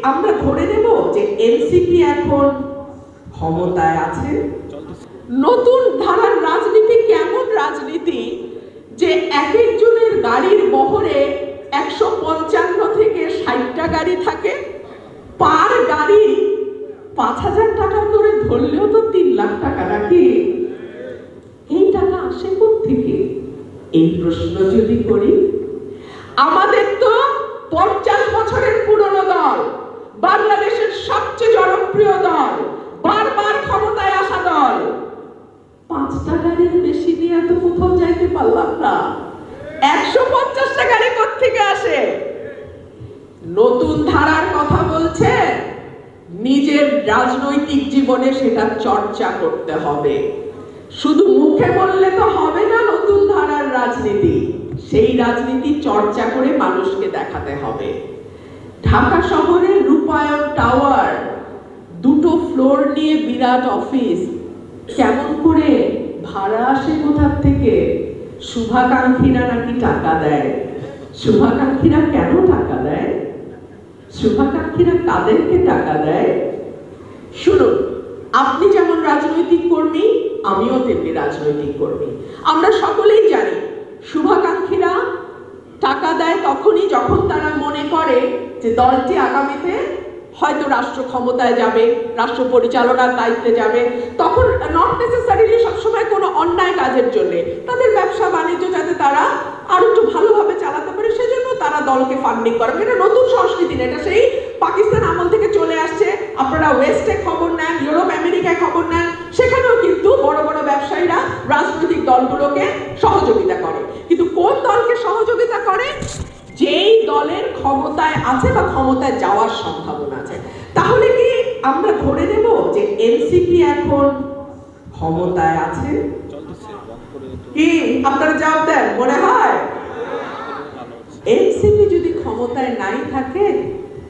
আমরা ধরে নেব যে এনসিপি এখন ক্ষমতায় আছে। নতুন ধারার রাজনীতি কেমন রাজনীতি যে এক একজনের গাড়ির বহরে 155 থেকে 60টা গাড়ি থাকে, পার গাড়ি 5000 টাকা করে ধরলেও তো 3 লাখ টাকা নাকি? এই টাকা আসে কোত্থেকে? এই প্রশ্ন যদি করি, আমাদের তো 50 বছরের পুরনো দল, বাংলাদেশের সবচেয়ে জনপ্রিয় দল, বারবার ক্ষমতায় আসা দল, 5টা গাড়ির বেশি নিয়ে তো কোথাও যাইতে পারলাম না। 150টা গাড়ি কোত্থেকে আসে? নতুন ধারার কথা বলছে, নিজের রাজনৈতিক জীবনে সেটা চর্চা করতে হবে। শুধু মুখে বললে তো হবে না নতুন ধারার রাজনীতি, সেই রাজনীতি চর্চা করে মানুষকে দেখাতে হবে। ঢাকা শহরের রূপায়ণ টাওয়ার 2টো ফ্লোর নিয়ে বিরাট অফিস, কেমন করে ভাড়া আসে কোথার থেকে? শুভাকাঙ্ক্ষীরা নাকি টাকা দেয়। শুভাকাঙ্ক্ষীরা কেন টাকা দেয়? শুভাকাঙ্ক্ষীরা কাদেরকে টাকা দেয়? শুনুন, আপনি যেমন রাজনৈতিক কর্মী, আমিও তেমনি রাজনৈতিক কর্মী। আমরা সকলেই জানি শুভাকাঙ্ক্ষীরা টাকা দেয় তখনই যখন তারা মনে করে যে দলটি আগামীতে হয়তো রাষ্ট্র ক্ষমতায় যাবে, রাষ্ট্র পরিচালনার দায়িত্বে যাবে। তখন নট নেসেসারিলি সবসময় কোনো অন্যায় কাজের জন্য, তাদের ব্যবসা বাণিজ্য যাতে তারা আরো একটু ভালোভাবে চালাতে পারে সেজন্য তারা দলকে ফান্ডিং করে। এটা নতুন সংস্কৃতি না, এটা সেই পাকিস্তান আমল থেকে চলে আসছে। আপনারা ওয়েস্টে খবর নেন, ইউরোপ আমেরিকায় খবর নেন, সেখানেও কিন্তু বড় বড় ব্যবসায়ীরা রাজনৈতিক দলগুলোকে সহযোগিতা করে। কিন্তু কোন দলকে সহযোগিতা করে? যেই দলের ক্ষমতায় আছে বা ক্ষমতায় যাওয়ার সম্ভাবনা আছে। তাহলে কি আমরা ধরে নেব যে এনসিপি এখন ক্ষমতায় আছে? কি আপনারা জবাব দেন? মনে হয় এনসিপি যদি ক্ষমতায় নাই থাকে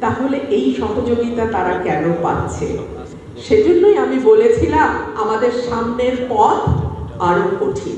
তাহলে এই সহযোগিতা তারা কেন পাচ্ছে? সেজন্যই আমি বলেছিলাম আমাদের সামনের পথ আরো কঠিন।